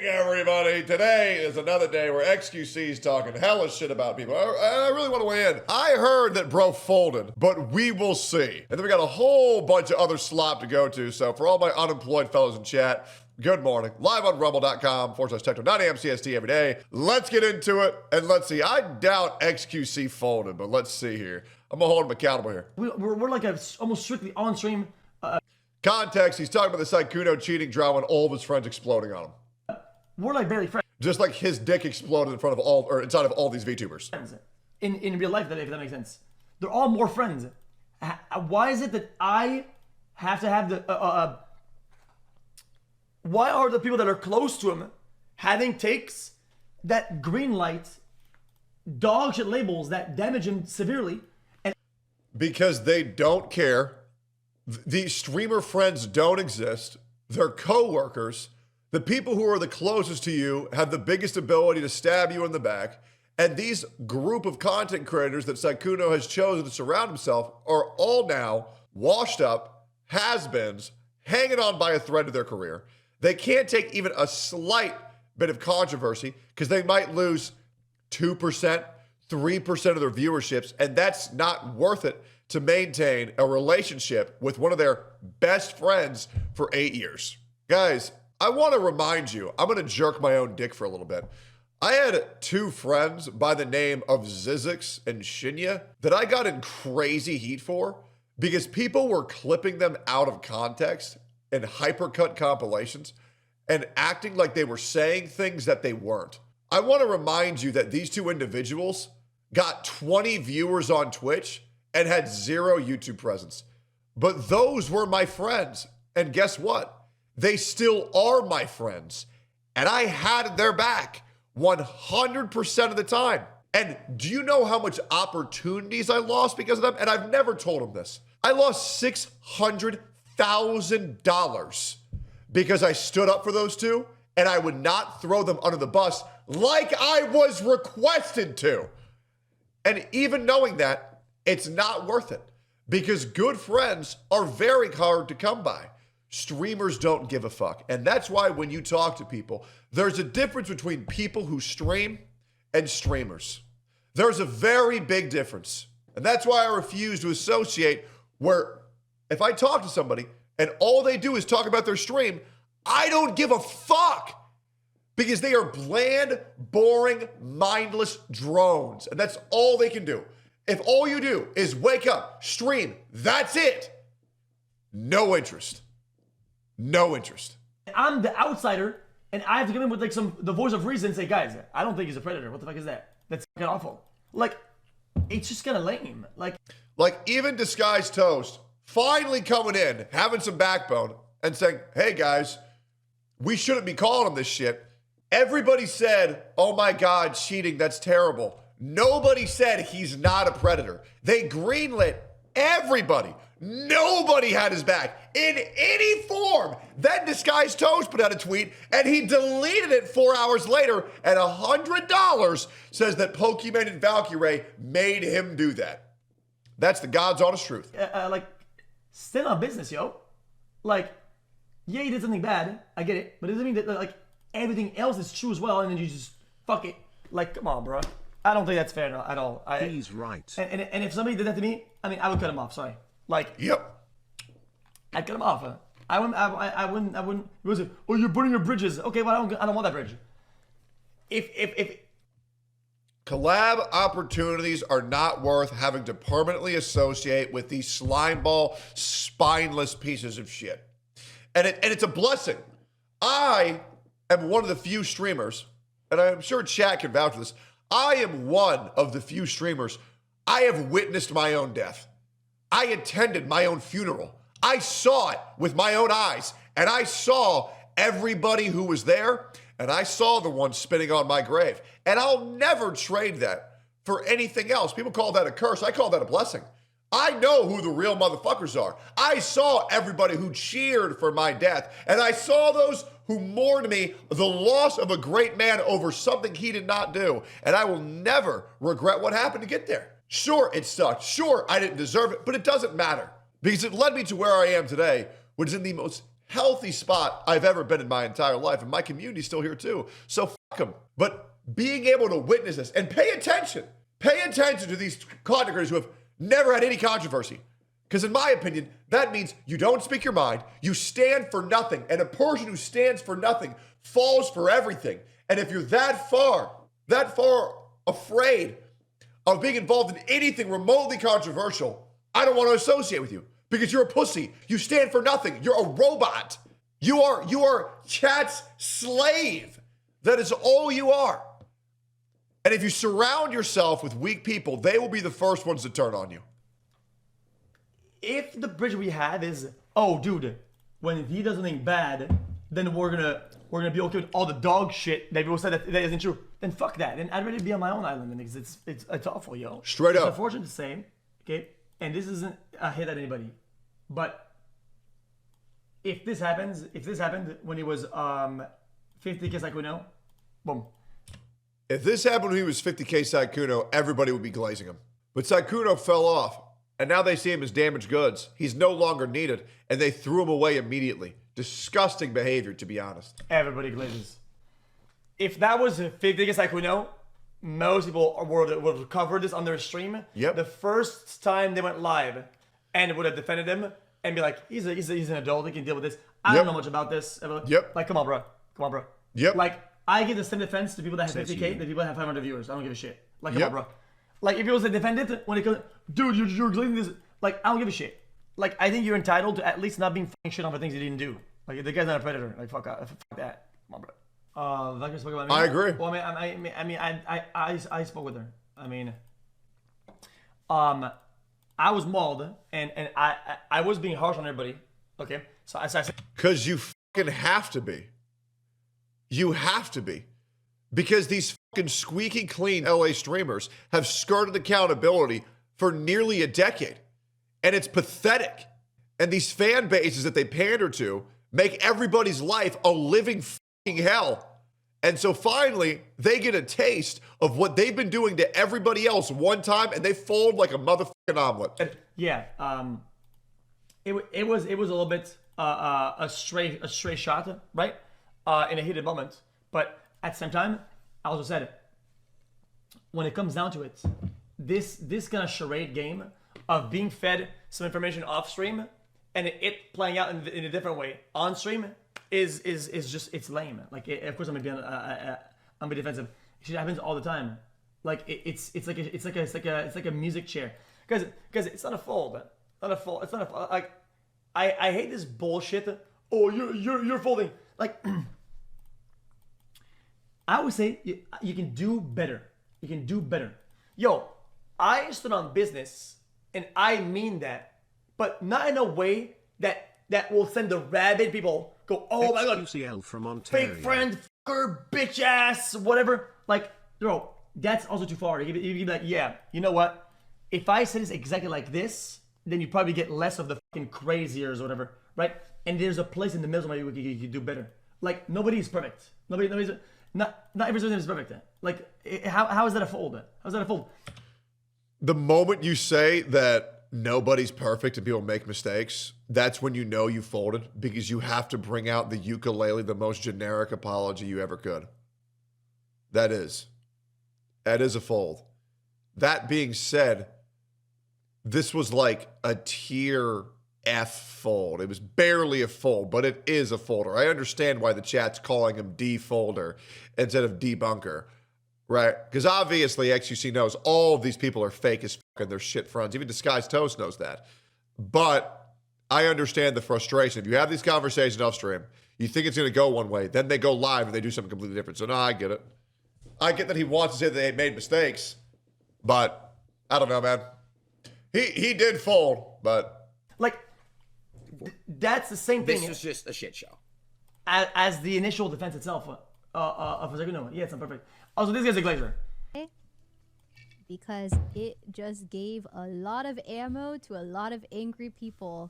Everybody, today is another day where xQc is talking hella shit about people. I really want to weigh in. I heard that bro folded, but we will see. And then we got a whole bunch of other slop to go to. So for all my unemployed fellows in chat, good morning. Live on rumble.com/Tectone, 9 a.m. CST every day. Let's get into it and let's see. I doubt xQc folded, but let's see here. I'm gonna hold him accountable here. We're like almost strictly on stream. Context, he's talking about the Sykkuno cheating drama and all of his friends exploding on him. We're like barely friends. Just like his dick exploded in front of all, or inside of all these VTubers. In real life, if that makes sense. They're all more friends. Why is it that I have to have the... why are the people that are close to him having takes that green light dog shit labels that damage him severely? And because they don't care. The streamer friends don't exist. They're co-workers. The people who are the closest to you have the biggest ability to stab you in the back. And these group of content creators that Sykkuno has chosen to surround himself are all now washed up, has-beens, hanging on by a thread to their career. They can't take even a slight bit of controversy because they might lose 2%, 3% of their viewerships, and that's not worth it to maintain a relationship with one of their best friends for 8 years. Guys, I want to remind you, I'm going to jerk my own dick for a little bit. I had two friends by the name of Zizix and Shinya that I got in crazy heat for because people were clipping them out of context in hypercut compilations and acting like they were saying things that they weren't. I want to remind you that these two individuals got 20 viewers on Twitch and had 0 YouTube presence. But those were my friends. And guess what? They still are my friends. And I had their back 100% of the time. And do you know how much opportunities I lost because of them? And I've never told them this. I lost $600,000 because I stood up for those two and I would not throw them under the bus like I was requested to. And even knowing that, it's not worth it because good friends are very hard to come by. Streamers don't give a fuck. And that's why when you talk to people, there's a difference between people who stream and streamers. There's a very big difference. And that's why I refuse to associate where if I talk to somebody and all they do is talk about their stream, I don't give a fuck because they are bland, boring, mindless drones. And that's all they can do. If all you do is wake up, stream, that's it. No interest. No interest. I'm the outsider, and I have to come in with like the voice of reason and say, guys, I don't think he's a predator. What the fuck is that? That's fucking awful. Like, it's just kind of lame. Like even Disguised Toast finally coming in, having some backbone, and saying, hey guys, we shouldn't be calling him this shit. Everybody said, oh my God, cheating, that's terrible. Nobody said he's not a predator. They greenlit everybody. Nobody had his back in any form. Then Disguised Toast put out a tweet and he deleted it 4 hours later, and $100 says that Pokemon and Valkyrie made him do that. That's the God's honest truth. Like, still on business, yo. Like, yeah, he did something bad. I get it. But it doesn't mean that, like, everything else is true as well, and then you just fuck it. Like, come on, bro. I don't think that's fair at all. He's right. And if somebody did that to me, I mean, I would cut him off. Sorry. Like, yep. I'd cut him off. I wouldn't. It was, oh, you're burning your bridges. Okay, well, I don't want that bridge. If collab opportunities are not worth having to permanently associate with these slimeball, spineless pieces of shit. And it's a blessing. I am one of the few streamers, and I'm sure chat can vouch for this. I am one of the few streamers. I have witnessed my own death. I attended my own funeral. I saw it with my own eyes, and I saw everybody who was there, and I saw the one spitting on my grave. And I'll never trade that for anything else. People call that a curse. I call that a blessing. I know who the real motherfuckers are. I saw everybody who cheered for my death, and I saw those who mourned me the loss of a great man over something he did not do. And I will never regret what happened to get there. Sure, it sucked. Sure, I didn't deserve it, but it doesn't matter because it led me to where I am today, which is in the most healthy spot I've ever been in my entire life, and my community's still here too. So fuck them. But being able to witness this and pay attention to these content creators who have never had any controversy. Because in my opinion, that means you don't speak your mind, you stand for nothing, and a person who stands for nothing falls for everything. And if you're that far afraid of being involved in anything remotely controversial, I don't want to associate with you because you're a pussy. You stand for nothing. You're a robot. You are chat's slave. That is all you are. And if you surround yourself with weak people, they will be the first ones to turn on you. If the bridge we have is, oh, dude, when he does something bad, then we're gonna be okay with all the dog shit that people said that isn't true. Then fuck that. Then I'd rather be on my own island because it's awful, yo. Straight up. It's unfortunate to say, okay, and this isn't a hit at anybody, but if this happened when he was 50K Saikuno, boom. If this happened when he was 50K Saikuno, everybody would be glazing him. But Saikuno fell off, and now they see him as damaged goods. He's no longer needed, and they threw him away immediately. Disgusting behavior, to be honest. Everybody glazes. If that was 50K Saikuno, most people would cover this on their stream. Yep. The first time they went live and would have defended him and be like, he's an adult, he can deal with this. I don't know much about this. Yep. Like, come on, bro. Yep. Like, I give the same defense to people that have 50K than people that have 500 viewers. I don't give a shit. Like, come on, bro. Like, if people say defend it, when it comes, dude, you're glazing this. Like, I don't give a shit. Like, I think you're entitled to at least not being fucking shit on for things you didn't do. Like, the guy's not a predator. Like, fuck that. Come on, bro. Vector spoke about me. I agree. Well, I spoke with her. I mean, I was mauled, and I was being harsh on everybody. Okay, so I said, because you fucking have to be. You have to be. Because these fucking squeaky clean LA streamers have skirted accountability for nearly a decade. And it's pathetic. And these fan bases that they pander to make everybody's life a living fucking hell. And so finally, they get a taste of what they've been doing to everybody else one time, and they fold like a motherfucking omelet. Yeah, it was a little bit a stray shot, right? In a heated moment. But at the same time, I also said, when it comes down to it, this kind of charade game of being fed some information off stream and it playing out in a different way on stream is just, it's lame. Like, of course I'm gonna be defensive. It happens all the time. Like, it's like a music chair, because it's not a fold. It's not a like. I hate this bullshit. Oh, you're folding. Like, I would say you can do better. You can do better. Yo, I stood on business, and I mean that, but not in a way that will send the rabid people go, oh my god, xQcl from Ontario. fake friend, fucker, bitch ass, whatever. Like, bro, that's also too far. You'd be like, yeah, you know what? If I say this exactly like this, then you probably get less of the fucking craziers or whatever, right? And there's a place in the middle where you can do better. Like, nobody's perfect. Not every person is perfect. Like, how is that a fold? How is that a fold? The moment you say that nobody's perfect and people make mistakes, that's when you know you folded, because you have to bring out the ukulele, the most generic apology you ever could. That is a fold. That being said, this was like a tier F fold. It was barely a fold, but it is a folder. I understand why the chat's calling him D-folder instead of debunker, right? Because obviously xQc knows all of these people are fake as fuck and they're shit friends. Even Disguised Toast knows that. But I understand the frustration. If you have these conversations off stream, you think it's going to go one way, then they go live and they do something completely different. So no, I get it. I get that he wants to say that they made mistakes, but I don't know, man. He did fold, but like, that's the same thing. This was just a shit show. As the initial defense itself. Of no, yeah, it's not perfect. Also, this guy's a glazer. Because it just gave a lot of ammo to a lot of angry people.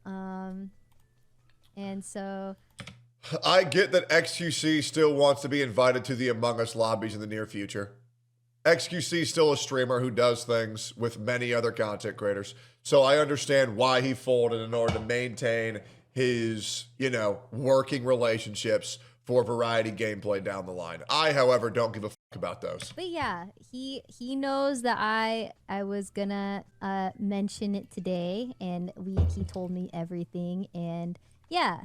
And so I get that xQc still wants to be invited to the Among Us lobbies in the near future. xQc is still a streamer who does things with many other content creators. So I understand why he folded in order to maintain his, working relationships for variety gameplay down the line. I, however, don't give a fuck about those. But yeah, he knows that I was gonna mention it today, and he told me everything, and yeah,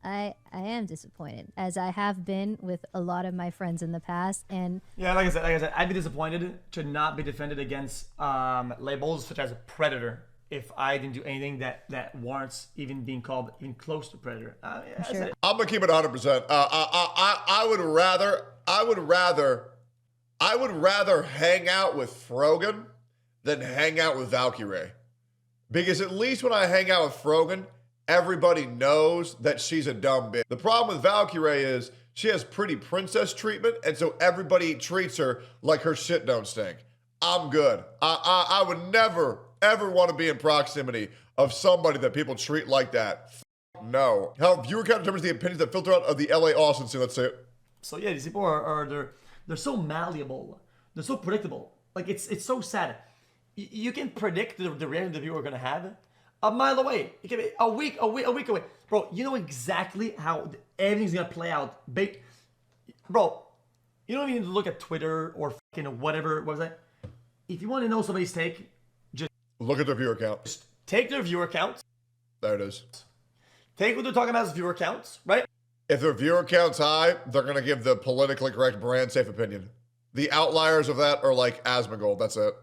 I am disappointed, as I have been with a lot of my friends in the past. And yeah, like I said, I'd be disappointed to not be defended against labels such as a predator if I didn't do anything that warrants even being called even close to predator. sure. I'm gonna keep it 100%. I would rather hang out with Frogan than hang out with Valkyrie, because at least when I hang out with Frogan, everybody knows that she's a dumb bitch. The problem with Valkyrie is she has pretty princess treatment, and so everybody treats her like her shit don't stink. I'm good. I would never, ever want to be in proximity of somebody that people treat like that. No. How viewer count determines the opinions that filter out of the LA Austin scene. Let's say it. So yeah, these people they're so malleable. They're so predictable. Like it's so sad. You can predict the reaction the viewer are gonna have a mile away. It can be a week away. Bro, you know exactly how everything's gonna play out. Bro, you don't even need to look at Twitter or fucking whatever website. If you want to know somebody's take, just Look at their viewer count. take their viewer counts. There it is. Take what they're talking about as viewer counts, right? If their viewer count's high, they're going to give the politically correct brand safe opinion. The outliers of that are like Asmongold. That's it.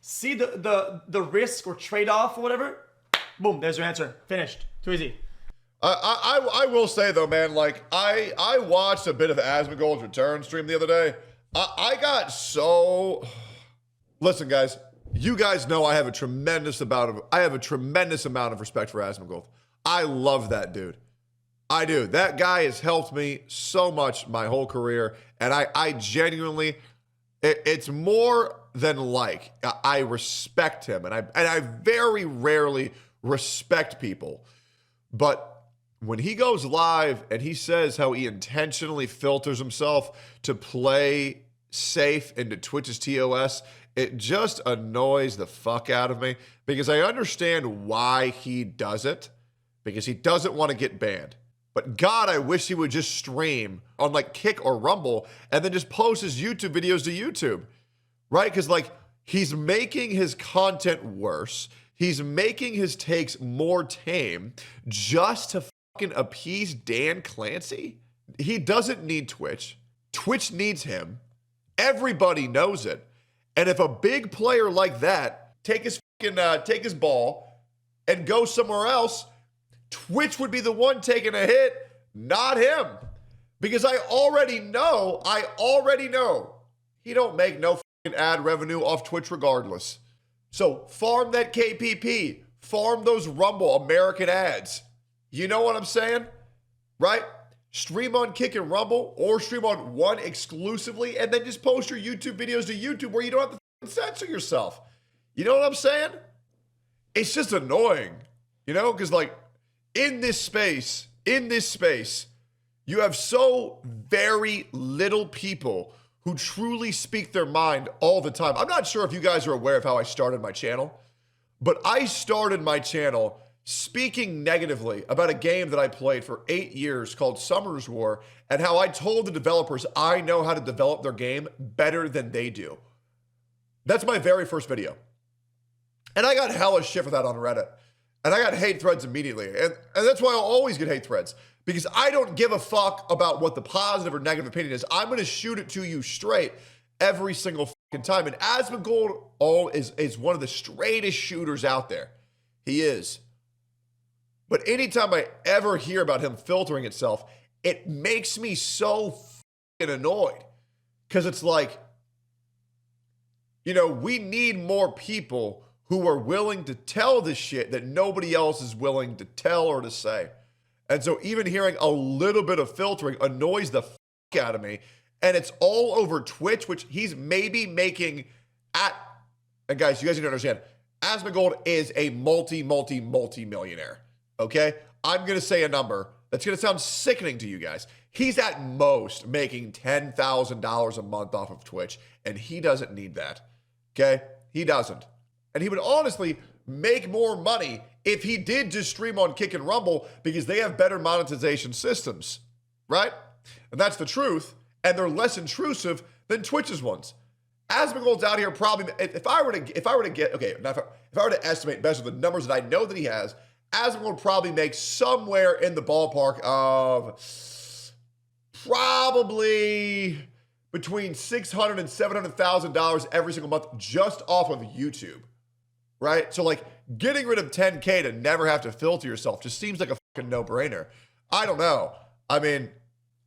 See the risk or trade-off or whatever. Boom, there's your answer. Finished. Too easy. I will say though, man, like I watched a bit of Asmongold's return stream the other day. I got so... Listen, guys, you guys know I have a tremendous amount of respect for Asmongold. I love that dude. I do. That guy has helped me so much my whole career, and I genuinely, it's more than like, I respect him, and I very rarely respect people, but when he goes live and he says how he intentionally filters himself to play safe into Twitch's TOS, it just annoys the fuck out of me, because I understand why he does it, because he doesn't want to get banned. But God, I wish he would just stream on like Kick or Rumble and then just post his YouTube videos to YouTube, right? Because like he's making his content worse. He's making his takes more tame just to fucking appease Dan Clancy. He doesn't need Twitch. Twitch needs him. Everybody knows it. And if a big player like that take his ball and go somewhere else, Twitch would be the one taking a hit, not him. Because I already know he don't make no fucking ad revenue off Twitch regardless. So farm that KPP, farm those Rumble American ads. You know what I'm saying? Right? Stream on Kick and Rumble or stream on one exclusively, and then just post your YouTube videos to YouTube where you don't have to fucking censor yourself. You know what I'm saying? It's just annoying, because like, in this space, you have so very little people who truly speak their mind all the time. I'm not sure if you guys are aware of how I started my channel, but I started my channel speaking negatively about a game that I played for 8 years called Summer's War, and how I told the developers I know how to develop their game better than they do. That's my very first video. And I got hella shit for that on Reddit. And I got hate threads immediately. And that's why I'll always get hate threads. Because I don't give a fuck about what the positive or negative opinion is. I'm going to shoot it to you straight every single fucking time. And Asmongold is one of the straightest shooters out there. He is. But anytime I ever hear about him filtering itself, it makes me so fucking annoyed. Because it's like, we need more people who are willing to tell the shit that nobody else is willing to tell or to say. And so even hearing a little bit of filtering annoys the fuck out of me. And it's all over Twitch, which he's maybe making and guys, you guys need to understand, Asmongold is a multi-millionaire, okay? I'm going to say a number that's going to sound sickening to you guys. He's at most making $10,000 a month off of Twitch, and he doesn't need that, okay? He doesn't. And he would honestly make more money if he did just stream on Kick and Rumble because they have better monetization systems, right? And that's the truth. And they're less intrusive than Twitch's ones. Asmongold's out here probably, if I were to estimate based on the numbers that I know that he has, Asmongold probably makes somewhere in the ballpark of probably between $600,000 and $700,000 every single month just off of YouTube, right? So like getting rid of 10K to never have to filter yourself just seems like a fucking no-brainer. I don't know. I mean,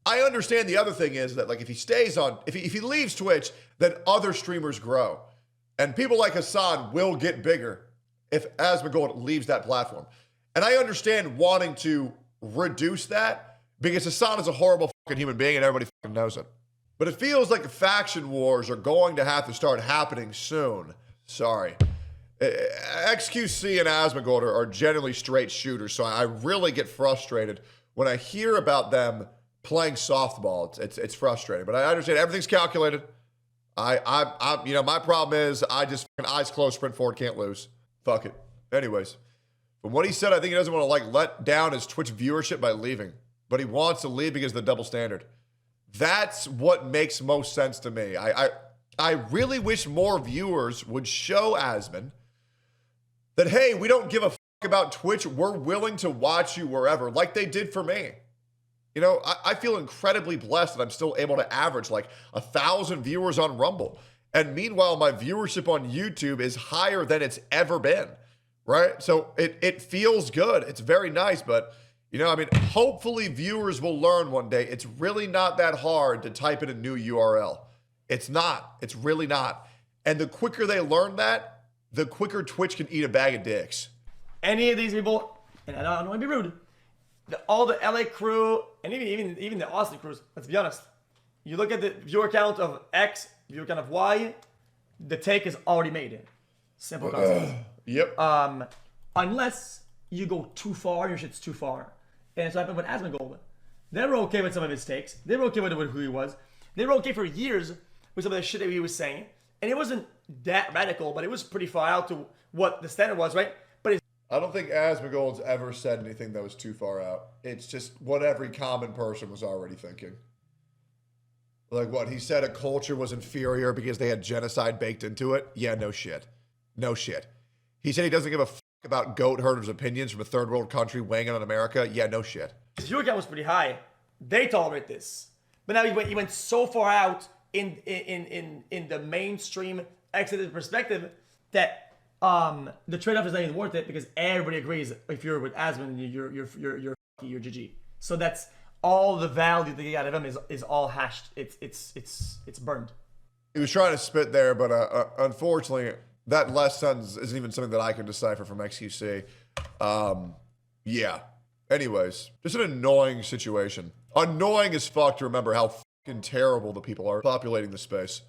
I understand the other thing is that like if he stays on, if he leaves Twitch, then other streamers grow. And people like Hassan will get bigger if Asmongold leaves that platform. And I understand wanting to reduce that because Hassan is a horrible fucking human being and everybody fucking knows it. But it feels like the faction wars are going to have to start happening soon. Sorry. xQc and Asmongold are generally straight shooters, so I really get frustrated when I hear about them playing softball. It's frustrating, but I understand everything's calculated. My problem is I just fucking eyes closed, sprint forward, can't lose. Fuck it. Anyways, from what he said, I think he doesn't want to like let down his Twitch viewership by leaving, but he wants to leave because of the double standard. That's what makes most sense to me. I really wish more viewers would show Asmon that, hey, we don't give a fuck about Twitch. We're willing to watch you wherever, like they did for me. You know, I feel incredibly blessed that I'm still able to average like 1,000 viewers on Rumble. And meanwhile, my viewership on YouTube is higher than it's ever been, right? So it feels good. It's very nice, but you know, I mean, hopefully viewers will learn one day. It's really not that hard to type in a new URL. It's not. It's really not. And the quicker they learn that, the quicker Twitch can eat a bag of dicks. Any of these people, and I don't want to be rude, all the LA crew, and even the Austin crews, let's be honest. You look at the viewer count of X, viewer count of Y, the take is already made. Simple concept. Yep. Unless you go too far, your shit's too far. And so happened with Asmongold. They were okay with some of his takes. They were okay with who he was. They were okay for years with some of the shit that he was saying. And it wasn't that radical, but it was pretty far out to what the standard was, right? But I don't think Asmongold's ever said anything that was too far out. It's just what every common person was already thinking. Like what? He said a culture was inferior because they had genocide baked into it? Yeah, no shit. No shit. He said he doesn't give a fuck about goat herders' opinions from a third world country weighing in on America? Yeah, no shit. his viewer count was pretty high. They tolerate this. But now he went so far out in the mainstream exited perspective that the trade-off is not even worth it because everybody agrees if you're with Asmon, you're GG. So that's all the value that you got out of him is all hashed. It's burned. He was trying to spit there, but unfortunately, that last sentence isn't even something that I can decipher from xQc. Yeah. Anyways, just an annoying situation. Annoying as fuck to remember how fucking terrible the people are populating the space.